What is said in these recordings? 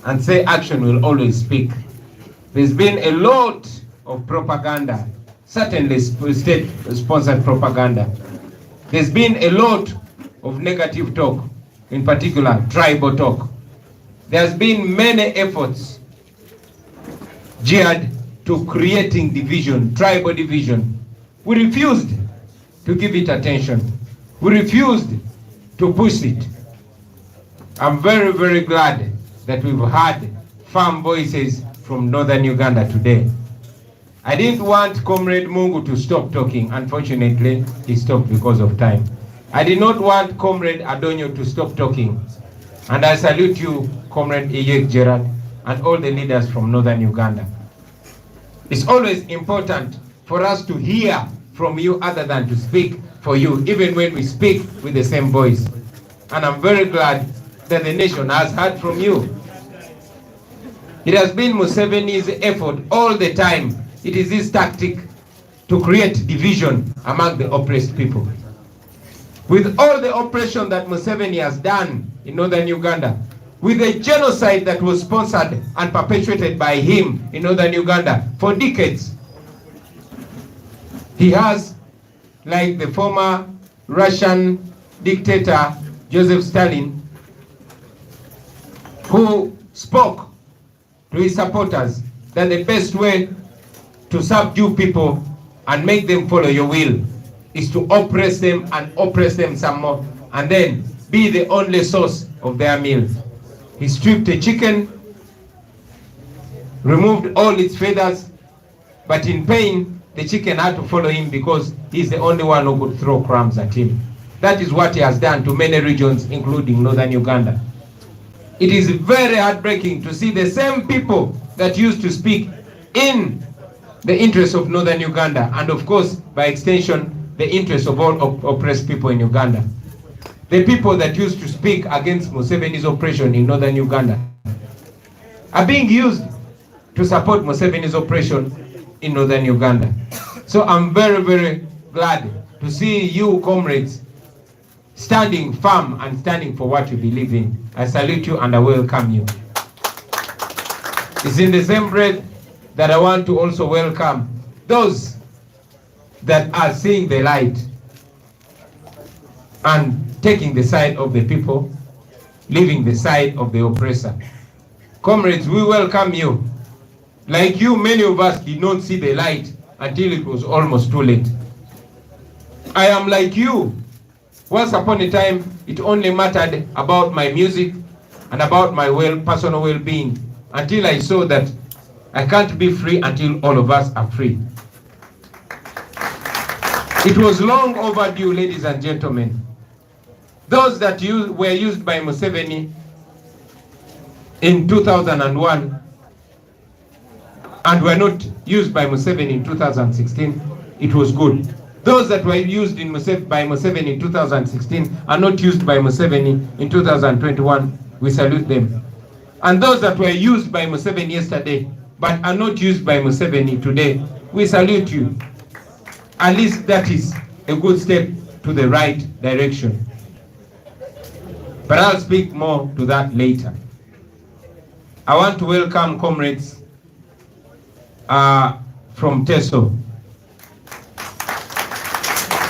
and say action will always speak. There's been a lot of propaganda, certainly state-sponsored propaganda. There's been a lot of negative talk, in particular tribal talk. There's been many efforts geared to creating division, tribal division. We refused to give it attention. We refused to push it. I'm very, very glad that we've had firm voices from northern Uganda today. I didn't want Comrade Mungu to stop talking. Unfortunately, he stopped because of time. I did not want Comrade Adonyo to stop talking. And I salute you, Comrade Iyek Gerard, and all the leaders from northern Uganda. It's always important for us to hear from you other than to speak for you, even when we speak with the same voice. And I'm very glad that the nation has heard from you. It has been Museveni's effort all the time. It is his tactic to create division among the oppressed people. With all the oppression that Museveni has done in northern Uganda, with the genocide that was sponsored and perpetuated by him in northern Uganda for decades, he has, like the former Russian dictator Joseph Stalin, who spoke to his supporters that the best way to subdue people and make them follow your will is to oppress them and oppress them some more, and then be the only source of their meal. He stripped a chicken, removed all its feathers, but in pain, the chicken had to follow him because he's the only one who could throw crumbs at him. That is what he has done to many regions, including northern Uganda. It is very heartbreaking to see the same people that used to speak in the interests of northern Uganda, and of course, by extension, the interests of all oppressed people in Uganda. The people that used to speak against Museveni's oppression in northern Uganda are being used to support Museveni's oppression in northern Uganda. So I'm very, very glad to see you, comrades, standing firm and standing for what you believe in. I salute you and I welcome you. It's in the same breath that I want to also welcome those that are seeing the light and taking the side of the people, leaving the side of the oppressor. Comrades, we welcome you. Like you, many of us did not see the light until it was almost too late. I am like you. Once upon a time, it only mattered about my music and about my personal well-being, until I saw that I can't be free until all of us are free. It was long overdue, ladies and gentlemen. Those that were used by Museveni in 2001 and were not used by Museveni in 2016, it was good. Those that were used by Museveni in 2016 are not used by Museveni in 2021, we salute them. And those that were used by Museveni yesterday but are not used by Museveni today, we salute you. At least that is a good step to the right direction. But I'll speak more to that later. I want to welcome comrades from TESO.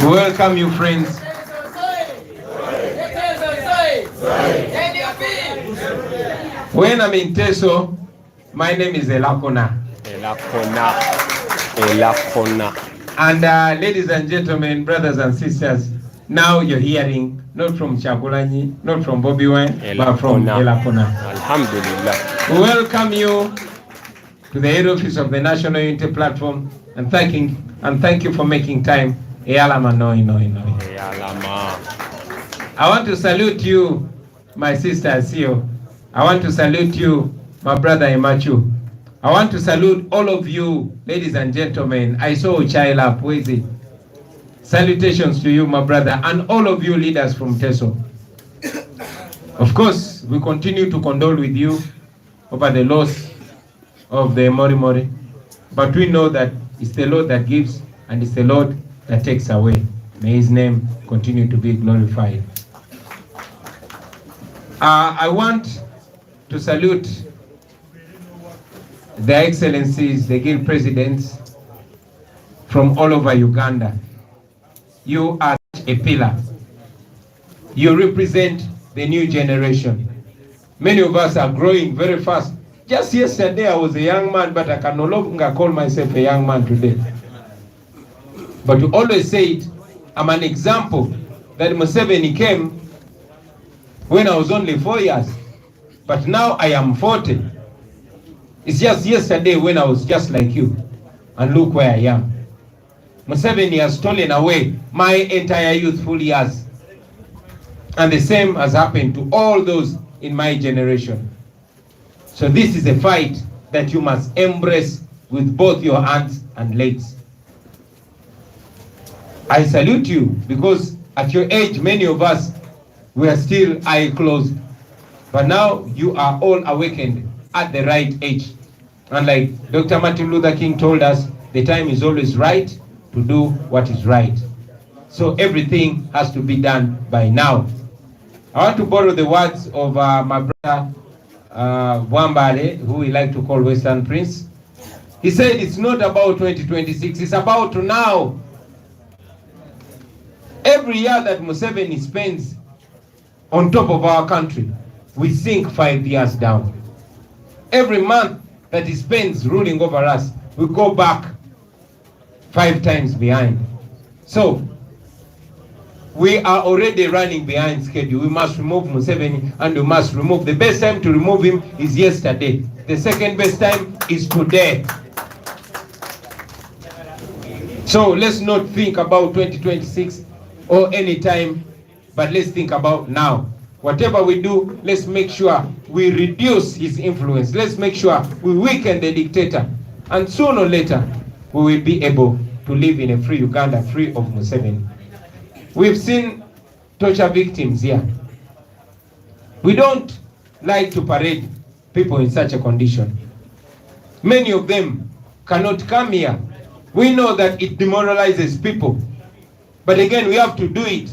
We welcome you, friends. When I'm in TESO, my name is Elakona. Elakona. And ladies and gentlemen, brothers and sisters, now you're hearing not from Kyagulanyi, not from Bobi, but from Elakona. Alhamdulillah. We welcome you to the head office of the National Unity Platform and thank you for making time. I want to salute you, my sister Asio. I want to salute you, my brother Imachu. I want to salute all of you, ladies and gentlemen. I saw a child up. Where is it? Salutations to you, my brother, and all of you leaders from TESO. Of course, we continue to condole with you over the loss of the Mori Mori, but we know that it's the Lord that gives and it's the Lord that takes away. May his name continue to be glorified. I want to salute Their Excellencies, the Guild Presidents from all over Uganda, you are a pillar. You represent the new generation. Many of us are growing very fast. Just yesterday I was a young man, but I can no longer call myself a young man today. But you always say it, I'm an example that Museveni came when I was only 4 years, but now I am 40. It's just yesterday when I was just like you, and look where I am. Museveni has stolen away my entire youthful years. And the same has happened to all those in my generation. So this is a fight that you must embrace with both your hands and legs. I salute you because at your age, many of us were still eye closed. But now you are all awakened at the right age. And like Dr. Martin Luther King told us, the time is always right to do what is right. So everything has to be done by now. I want to borrow the words of my brother Wambale, who we like to call Western Prince. He said it's not about 2026, it's about now. Every year that Museveni spends on top of our country, we sink 5 years down. Every month that he spends ruling over us, we go back 5 times behind. So we are already running behind schedule. We must remove Museveni, and we must remove. The best time to remove him is yesterday. The second best time is today. So let's not think about 2026 or any time, but let's think about now. Whatever we do, let's make sure we reduce his influence. Let's make sure we weaken the dictator. And sooner or later, we will be able to live in a free Uganda, free of Museveni. We've seen torture victims here. We don't like to parade people in such a condition. Many of them cannot come here. We know that it demoralizes people. But again, we have to do it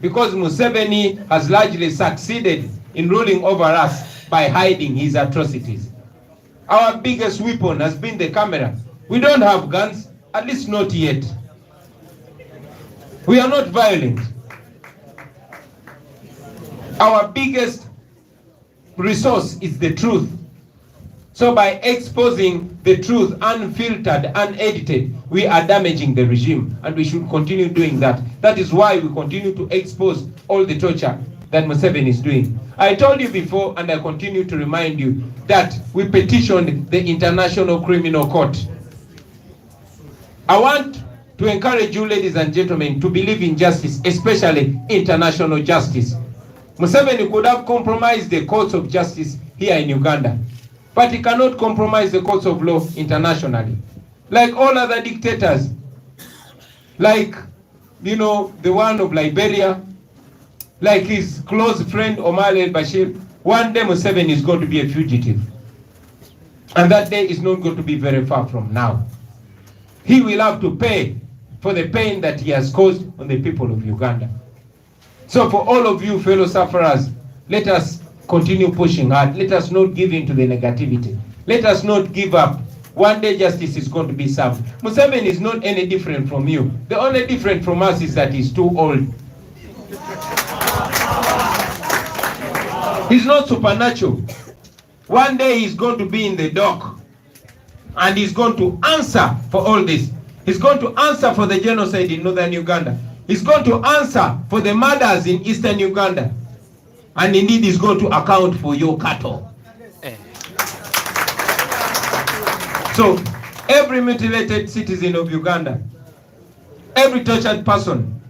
because Museveni has largely succeeded in ruling over us by hiding his atrocities. Our biggest weapon has been the camera. We don't have guns, at least not yet. We are not violent. Our biggest resource is the truth. So by exposing the truth unfiltered, unedited, we are damaging the regime, and we should continue doing that. That is why we continue to expose all the torture that Museveni is doing. I told you before, and I continue to remind you, that we petitioned the International Criminal Court. I want to encourage you, ladies and gentlemen, to believe in justice, especially international justice. Museveni could have compromised the courts of justice here in Uganda, but he cannot compromise the courts of law internationally. Like all other dictators, like, the one of Liberia, like his close friend Omar al-Bashir, one day Museveni is going to be a fugitive. And that day is not going to be very far from now. He will have to pay for the pain that he has caused on the people of Uganda. So for all of you fellow sufferers, let us continue pushing hard. Let us not give in to the negativity. Let us not give up. One day justice is going to be served. Museveni is not any different from you. The only difference from us is that he's too old. He's not supernatural. One day he's going to be in the dock, and he's going to answer for all this. He's going to answer for the genocide in northern Uganda. He's going to answer for the murders in eastern Uganda. And indeed, he's going to account for your cattle. So, every mutilated citizen of Uganda, every tortured person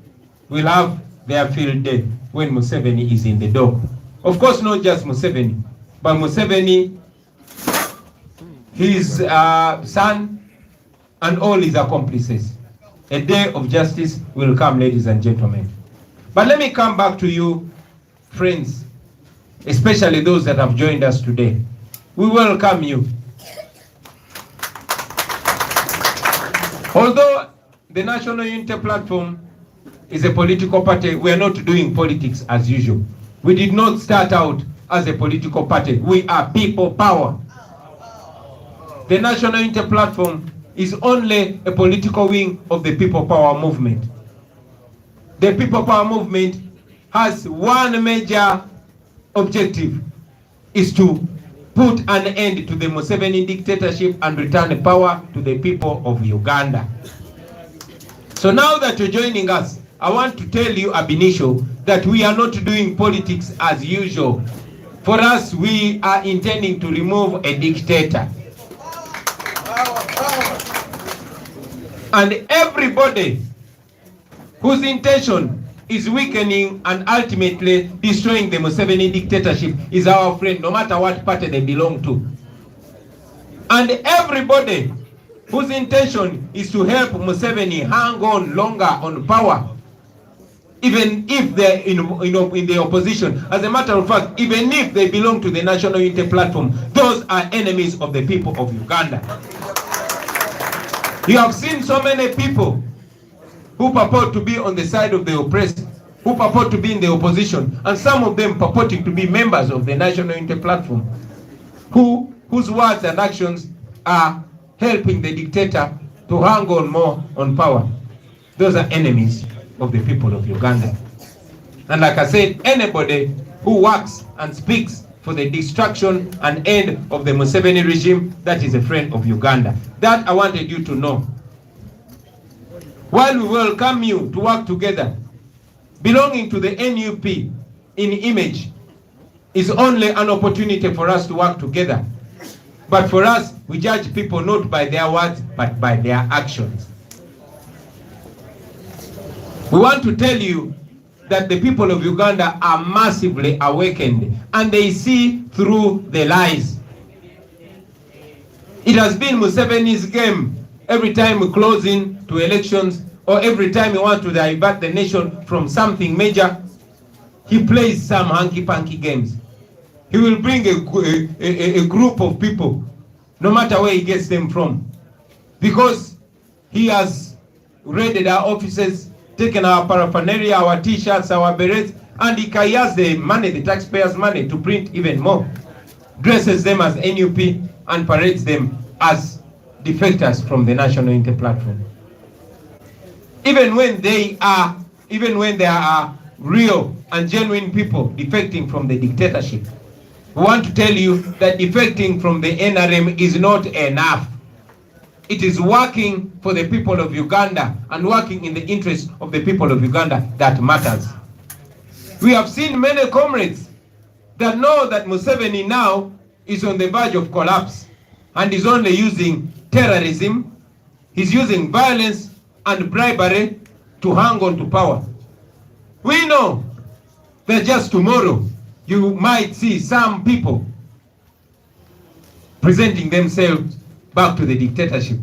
will have their field day when Museveni is in the dock. Of course, not just Museveni, but Museveni, his son, and all his accomplices. A day of justice will come, ladies and gentlemen. But let me come back to you, friends, especially those that have joined us today. We welcome you. Although the National Unity Platform is a political party, we are not doing politics as usual. We did not start out as a political party. We are people power. The National Unity Platform is only a political wing of the People Power Movement. The People Power Movement has one major objective, is to put an end to the Museveni dictatorship and return power to the people of Uganda. So now that you're joining us, I want to tell you ab initio that we are not doing politics as usual. For us, we are intending to remove a dictator. And everybody whose intention is weakening and ultimately destroying the Museveni dictatorship is our friend, no matter what party they belong to. And everybody whose intention is to help Museveni hang on longer on power, even if they're in the opposition. As a matter of fact, even if they belong to the National Unity Platform, those are enemies of the people of Uganda. You have seen so many people who purport to be on the side of the oppressed, who purport to be in the opposition, and some of them purporting to be members of the National Unity Platform, whose words and actions are helping the dictator to hang on more on power. Those are enemies of the people of Uganda. And like I said, anybody who works and speaks for the destruction and end of the Museveni regime, that is a friend of Uganda. That I wanted you to know. While we welcome you to work together, belonging to the NUP in image is only an opportunity for us to work together. But for us, we judge people not by their words, but by their actions. We want to tell you that the people of Uganda are massively awakened and they see through the lies. It has been Museveni's game every time we close in to elections, or every time he wants to divert the nation from something major, he plays some hanky-panky games. He will bring a group of people, no matter where he gets them from, because he has raided our offices, taken our paraphernalia, our t-shirts, our berets, and he has the money, the taxpayers' money, to print even more, dresses them as NUP, and parades them as defectors from the National Unity Platform. Even when there are real and genuine people defecting from the dictatorship, we want to tell you that defecting from the NRM is not enough. It is working for the people of Uganda and working in the interest of the people of Uganda that matters. We have seen many comrades that know that Museveni now is on the verge of collapse and is only using terrorism, he's using violence and bribery to hang on to power. We know that just tomorrow you might see some people presenting themselves back to the dictatorship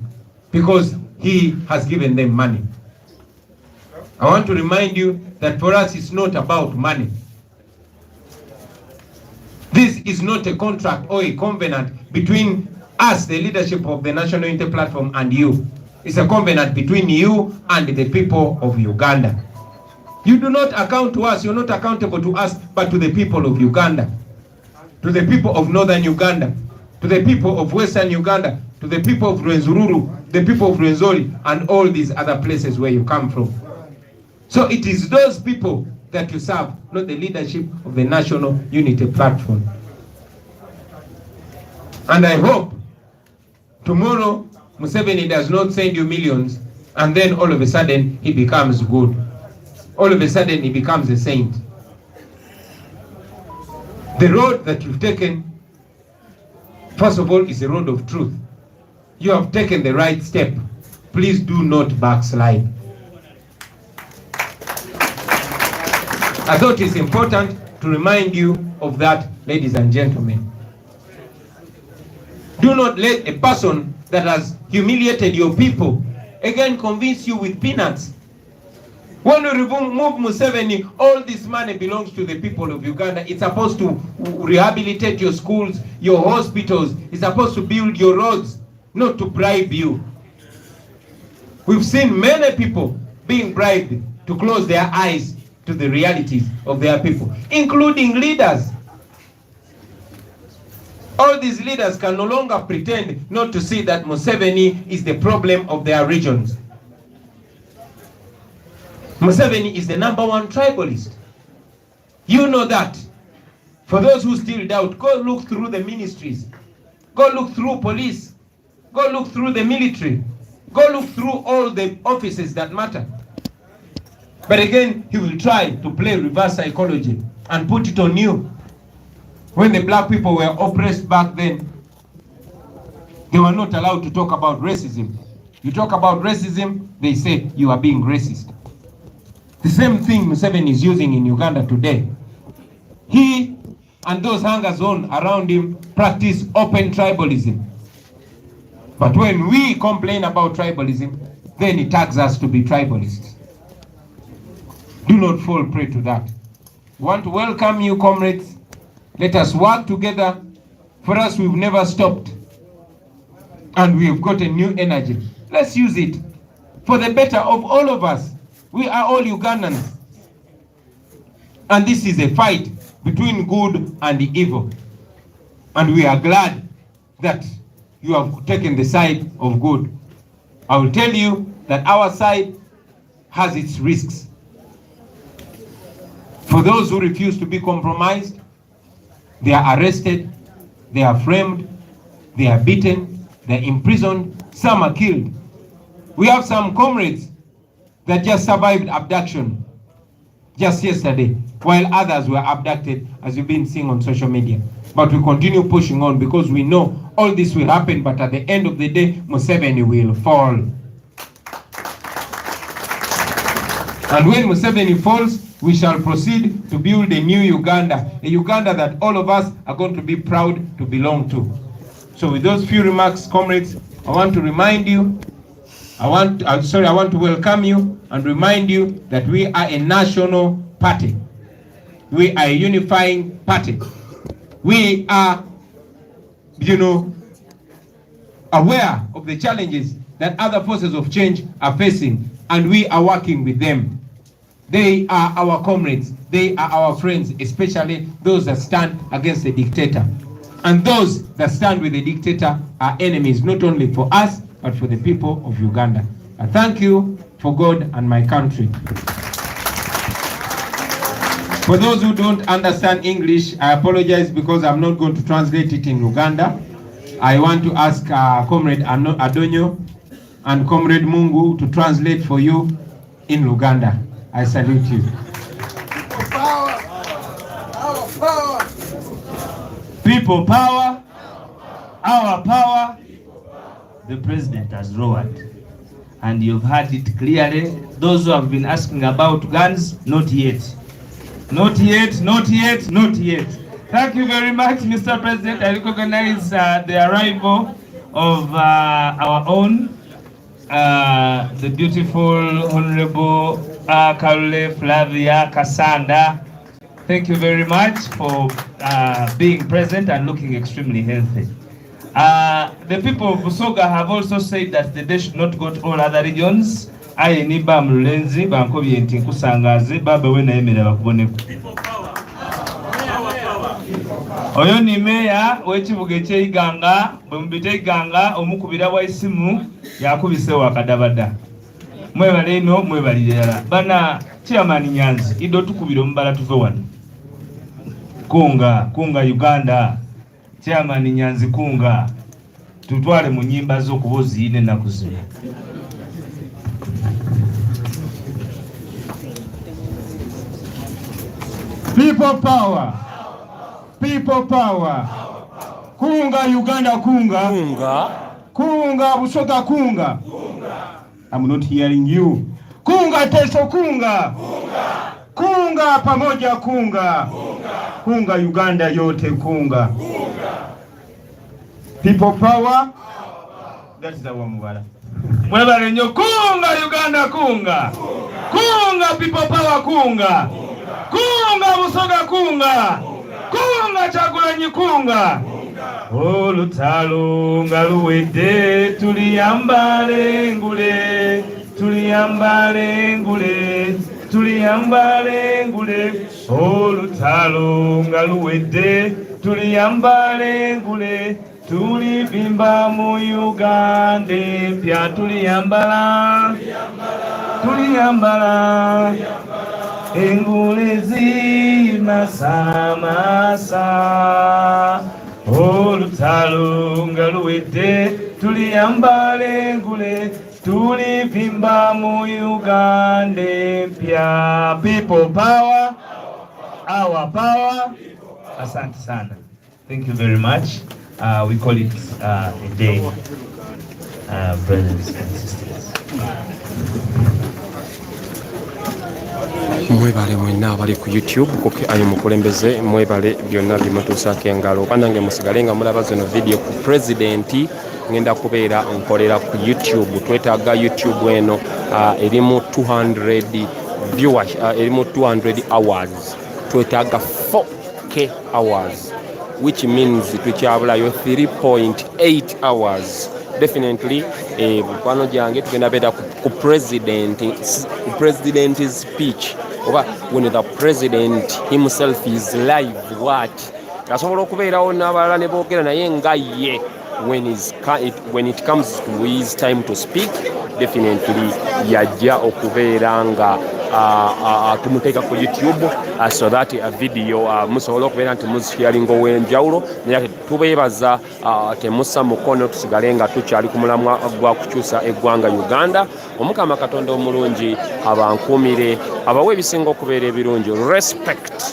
because he has given them money. I want to remind you that for us it's not about money. This is not a contract or a covenant between us, the leadership of the National Unity Platform, and you. It's a covenant between you and the people of Uganda. You do not account to us, you're not accountable to us, but to the people of Uganda, to the people of northern Uganda, to the people of western Uganda, to the people of Rwenzururu, the people of Rwenzori, and all these other places where you come from. So it is those people that you serve, not the leadership of the National Unity Platform. And I hope tomorrow Museveni does not send you millions and then all of a sudden he becomes good. All of a sudden he becomes a saint. The road that you've taken, first of all, is a road of truth. You have taken the right step. Please do not backslide. I thought it's important to remind you of that, ladies and gentlemen. Do not let a person that has humiliated your people again convince you with peanuts. When we remove Museveni, all this money belongs to the people of Uganda. It's supposed to rehabilitate your schools, your hospitals. It's supposed to build your roads, not to bribe you. We've seen many people being bribed to close their eyes to the realities of their people, including leaders. All these leaders can no longer pretend not to see that Museveni is the problem of their regions. Museveni is the #1 tribalist. You know that. For those who still doubt, go look through the ministries. Go look through police. Go look through the military. Go look through all the offices that matter. But again, he will try to play reverse psychology and put it on you. When the black people were oppressed back then, they were not allowed to talk about racism. You talk about racism, they say you are being racist. The same thing Museveni is using in Uganda today. He and those hangers-on around him practice open tribalism. But when we complain about tribalism, then he tags us to be tribalists. Do not fall prey to that. We want to welcome you, comrades. Let us work together. For us, we've never stopped. And we've got a new energy. Let's use it for the better of all of us. We are all Ugandans. And this is a fight between good and evil. And we are glad that you have taken the side of good. I will tell you that our side has its risks. For those who refuse to be compromised, they are arrested, they are framed, they are beaten, they are imprisoned, some are killed. We have some comrades that just survived abduction just yesterday, while others were abducted, as you've been seeing on social media. But we continue pushing on because we know all this will happen, but at the end of the day, Museveni will fall. And when Museveni falls, we shall proceed to build a new Uganda, a Uganda that all of us are going to be proud to belong to. So with those few remarks, comrades, I want to remind you, I want to welcome you and remind you that we are a national party. We are a unifying party. We are, aware of the challenges that other forces of change are facing, and we are working with them. They are our comrades. They are our friends, especially those that stand against the dictator. And those that stand with the dictator are enemies, not only for us, but for the people of Uganda. I thank you for God and my country. For those who don't understand English, I apologize because I'm not going to translate it in Uganda. I want to ask Comrade Adonyo and Comrade Mungu to translate for you in Uganda. I salute you. People power. Our power. People power. Our power. The president has roared. And you've heard it clearly. Those who have been asking about guns, not yet. Not yet, not yet, not yet. Thank you very much, Mr. President. I recognize the arrival of our own, the beautiful Honorable Karule Flavia Kasanda. Thank you very much for being present and looking extremely healthy. The people of Busoga have also said that they should not go to all other regions. Aye ni ba mlenzi bankobi enti nkusangaze baba we naemera bakubone. Oyo ni meya w'ekibuga eky'Iganga bwe mubita Iganga omukubira wa isimu yakubise wakadabada. Mwebale ino mwebalirira bana chairman Nyanzi ido tukubira omubala tuve wano. Kunga Uganda. Chairman Nyanzi kunga tutwale mu nyimba z'okubozi ine na kuzima. People power. People power. Kunga Uganda kunga. Kunga Busoga kunga. I'm not hearing you. Kunga Teso kunga. Kunga pamoja kunga. Kunga Uganda yote kunga. People power. That's our mubala. Mwebale nyo kunga Uganda kunga. Kunga people power kunga. Kunga Busoga kunga. Kunga Kyagulanyi kunga. Olutalo nga luwedde tuliyambale ngule. Tuliyambale ngule. tuliyambale ngule olutalo nga luwedde tuliyambale ngule tulivimba mu Uganda empya tuliyambala engule zimasamasa olutalo nga luwedde tuliyambale engule tulivimba mu Uganda empya. People power, our power. Asante sana. Thank you very much. We call it a day, brothers and sisters. Mwebale mwenna abali ku YouTube kuke ayo mukulembeze mwebale byonna bimutuusako engalo banange musigale nga mulaba zino video ku president ngenda kubeera nkolera ku YouTube twetaaga YouTube eno erimu 200 viewers erimu 200 hours twetaaga 4K hours which means tukyabulayo 3.8 hours definitely mukwano gyange tugenda beera ku president's speech oba when the president himself is live what asobola okubeerawo n'abalala ne boogera naye nga ye when it comes to his time to speak definitely yajja okubeera nga tumuteeka ku YouTube so that a video musobola okubeera nti muzisharinga ow'enjawulo naye tubeebaza temussa mukono tusigale nga tukyali ku mulamwa gwa kukyusa eggwanga Uganda. Omukama Katonda omulungi abankuumire abawe ebisinga okubeera ebirungi. Respect.